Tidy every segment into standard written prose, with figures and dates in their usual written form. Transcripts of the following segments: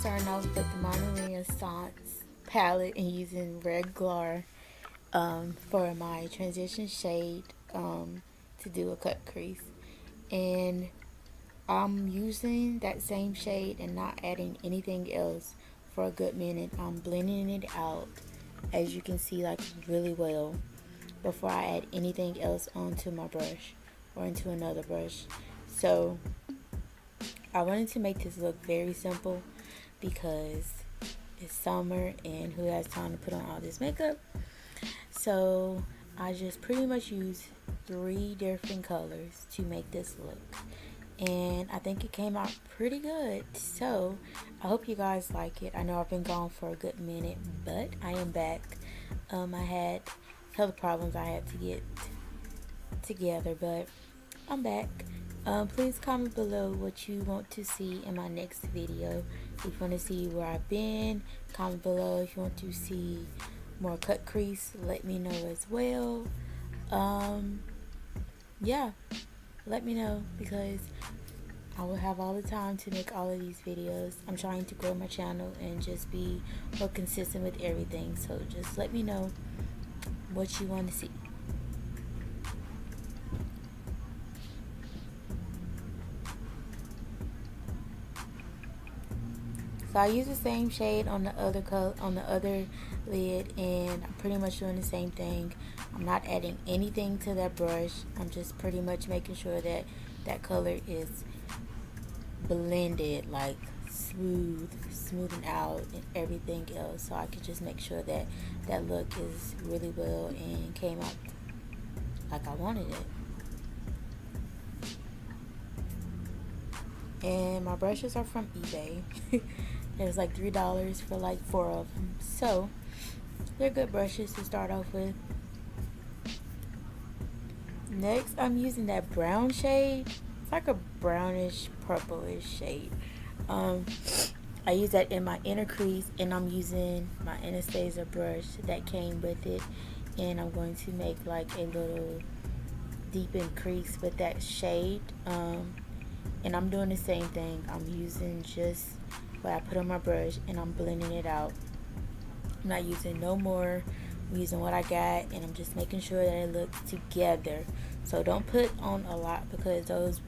starting off with my Renissance palette and using red gloss for my transition shade to do a cut crease. And I'm using that same shade and not adding anything else for a good minute. I'm blending it out, as you can see, like really well before I add anything else onto my brush or into another brush. So I wanted to make this look very simple because it's summer and who has time to put on all this makeup. So I just pretty much use 3 different colors to make this look, and I think it came out pretty good. So I hope you guys like it. I know I've been gone for a good minute, but I am back. I had health problems I had to get together, but I'm back. Please comment below what you want to see in my next video. If you want to see where I've been, comment below. If you want to see more cut crease, let me know as well. Yeah, let me know, because I will have all the time to make all of these videos. I'm trying to grow my channel and just be more consistent with everything, so just let me know what you want to see. So I use the same shade on the other color, on the other lid, and I'm pretty much doing the same thing. I'm not adding anything to that brush. I'm just pretty much making sure that that color is blended, like smoothing out and everything else, so I could just make sure that that look is really well and came out like I wanted it. And my brushes are from eBay. It was like $3 for like 4 of them, so they're good brushes to start off with. Next, I'm using that brown shade. It's like a brownish purplish shade. I use that in my inner crease, and I'm using my Anastasia brush that came with it, and I'm going to make like a little deepened crease with that shade. And I'm doing the same thing. I'm using just what I put on my brush, and I'm blending it out. I'm not using no more. I'm using what I got, and I'm just making sure that it looks together. So don't put on a lot, because those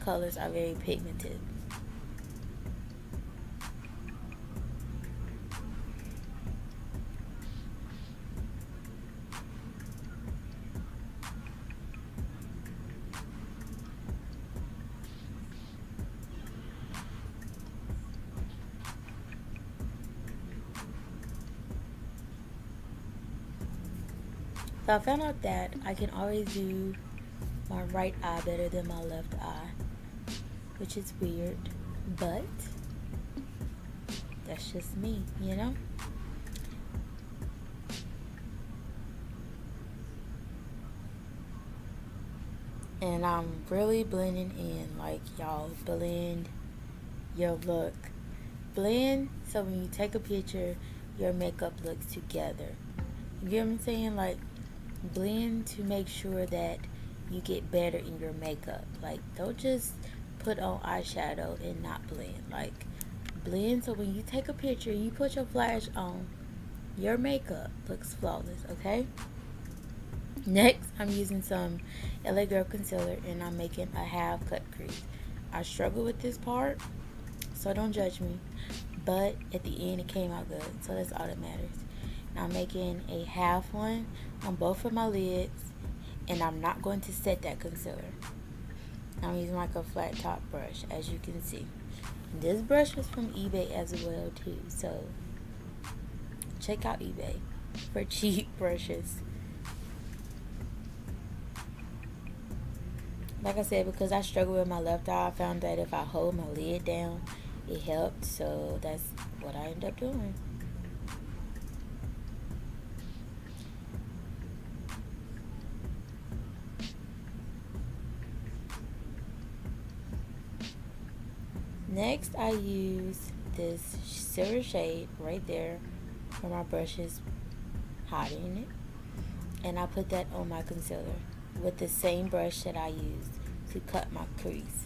colors are very pigmented. So I found out that I can always do my right eye better than my left eye, which is weird, but that's just me, you know? And I'm really blending in, like, y'all, blend your look. Blend so when you take a picture, your makeup looks together. You get what I'm saying? Like, blend to make sure that you get better in your makeup. Like, don't just put on eyeshadow and not blend. Like, blend so when you take a picture, you put your flash on, your makeup looks flawless, okay? Next, I'm using some LA Girl concealer, and I'm making a half cut crease. I struggle with this part, so don't judge me, but at the end it came out good, so that's all that matters. I'm making a half one on both of my lids, and I'm not going to set that concealer. I'm using like a flat top brush, as you can see. And this brush was from eBay as well too, so check out eBay for cheap brushes. Like I said, because I struggle with my left eye, I found that if I hold my lid down, it helped, so that's what I end up doing. Next, I use this silver shade right there where my brush is hiding it, and I put that on my concealer with the same brush that I used to cut my crease.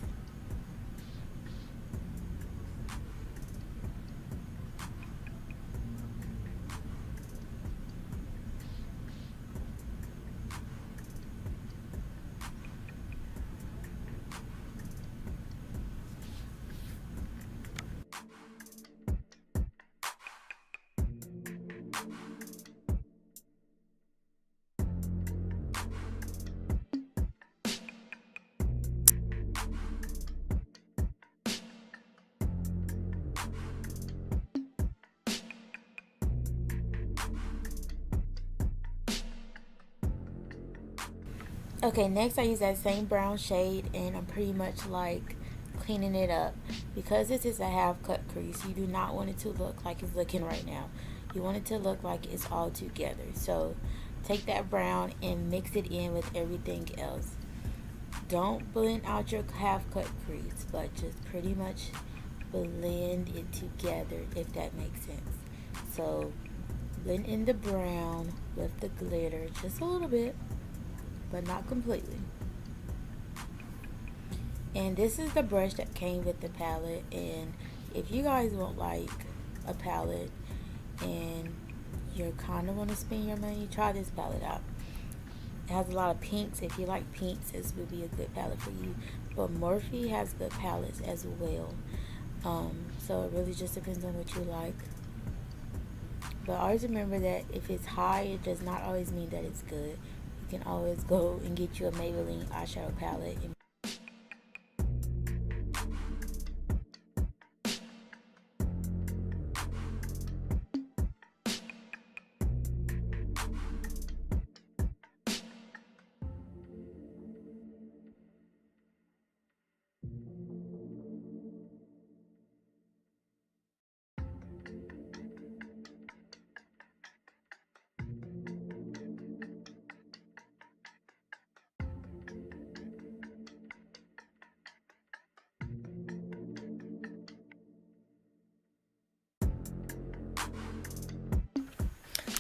Okay, next I use that same brown shade, and I'm pretty much like cleaning it up. Because this is a half cut crease, you do not want it to look like it's looking right now. You want it to look like it's all together. So take that brown and mix it in with everything else. Don't blend out your half cut crease, but just pretty much blend it together, if that makes sense. So blend in the brown with the glitter just a little bit, but not completely. And this is the brush that came with the palette. And if you guys want like a palette and you're kind of want to spend your money, try this palette out. It has a lot of pinks. If you like pinks, this would be a good palette for you. But Morphe has good palettes as well. So it really just depends on what you like. But always remember that if it's high, it does not always mean that it's good. You can always go and get you a Maybelline eyeshadow palette.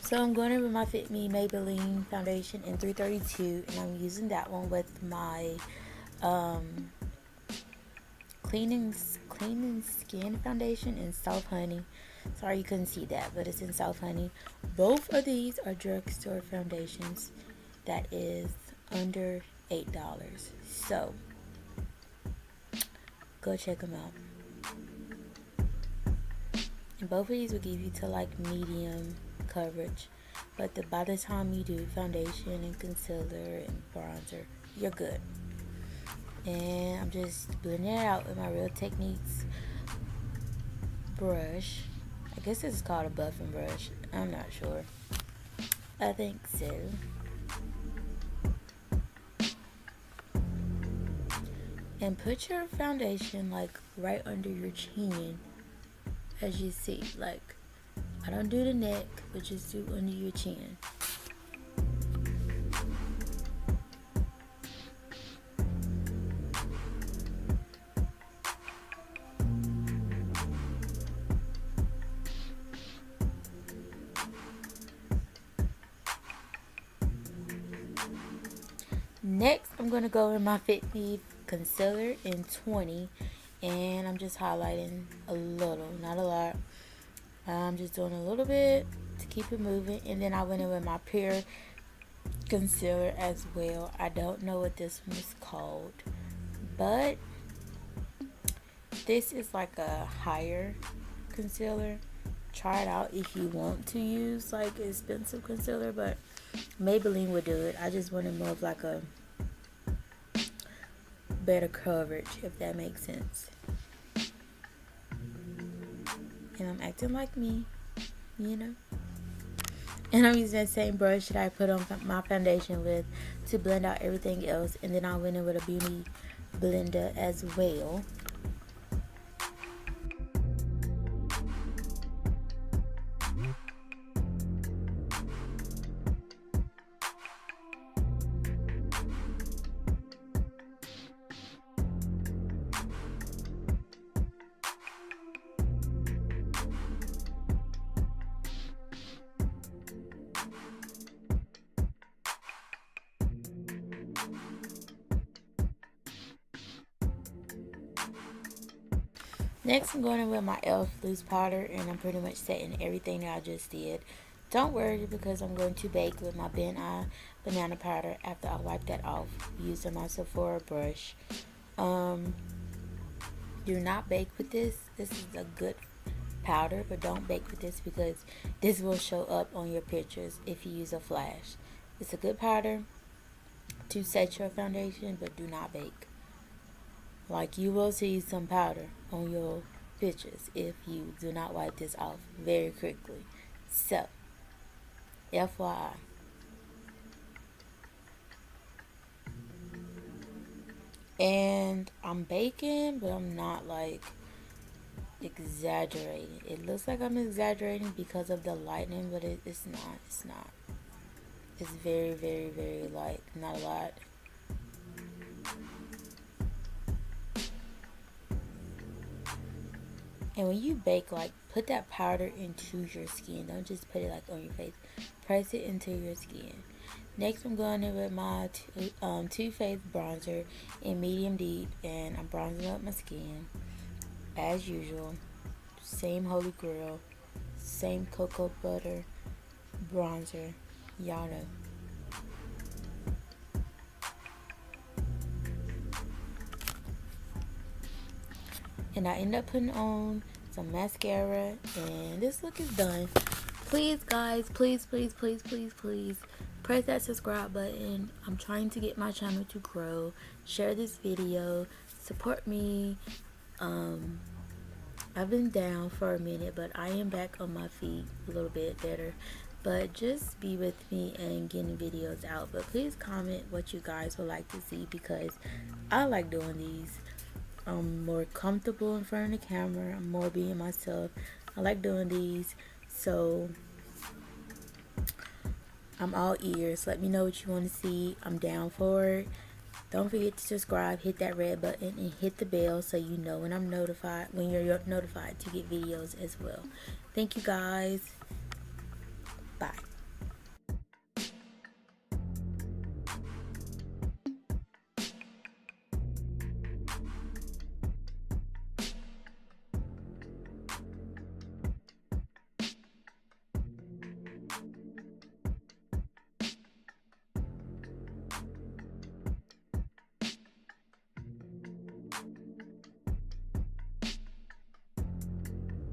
So I'm going in with my Fit Me Maybelline foundation in 332, and I'm using that one with my cleaning skin foundation in Soft Honey. Sorry you couldn't see that, but it's in Soft Honey. Both of these are drugstore foundations that is under $8. So go check them out. And both of these will give you to like medium coverage, but by the time you do foundation and concealer and bronzer, you're good. And I'm just blending it out with my Real Techniques brush. I guess this is called a buffing brush. I'm not sure. I think so. And put your foundation like right under your chin, as you see. Like, I don't do the neck, but just do under your chin. Next, I'm going to go in my Fit Me concealer in 20, and I'm just highlighting a little, not a lot. I'm just doing a little bit to keep it moving, and then I went in with my Pure concealer as well. I don't know what this one is called, but this is like a higher concealer. Try it out if you want to use like expensive concealer, but Maybelline would do it. I just wanted more of like a better coverage, if that makes sense. And I'm acting like me, you know. And I'm using that same brush that I put on my foundation with to blend out everything else. And then I went in with a beauty blender as well. Next, I'm going in with my e.l.f. loose powder, and I'm pretty much setting everything that I just did. Don't worry, because I'm going to bake with my Ben Eye banana powder after I wipe that off using my Sephora brush. Do not bake with this. This is a good powder, but don't bake with this because this will show up on your pictures if you use a flash. It's a good powder to set your foundation, but do not bake. Like, you will see some powder on your pictures if you do not wipe this off very quickly. So, FYI. And I'm baking, but I'm not like exaggerating. It looks like I'm exaggerating because of the lightning, but it's not. It's not. It's very, very, very light. Not a lot. And when you bake, like, put that powder into your skin. Don't just put it like on your face. Press it into your skin. Next, I'm going in with my Too Faced bronzer in medium deep, and I'm bronzing up my skin as usual. Same Holy Grail, same cocoa butter bronzer. Y'all know. And I end up putting on some mascara, and this look is done. Please, guys, please, please, please, please, please press that subscribe button. I'm trying to get my channel to grow. Share this video, support me. I've been down for a minute, but I am back on my feet a little bit better. But just be with me and getting videos out. But please comment what you guys would like to see, because I like doing these. I'm more comfortable in front of the camera. I'm more being myself. I like doing these. So I'm all ears. Let me know what you want to see. I'm down for it. Don't forget to subscribe, hit that red button, and hit the bell so you know when I'm notified, when you're notified to get videos as well. Thank you, guys.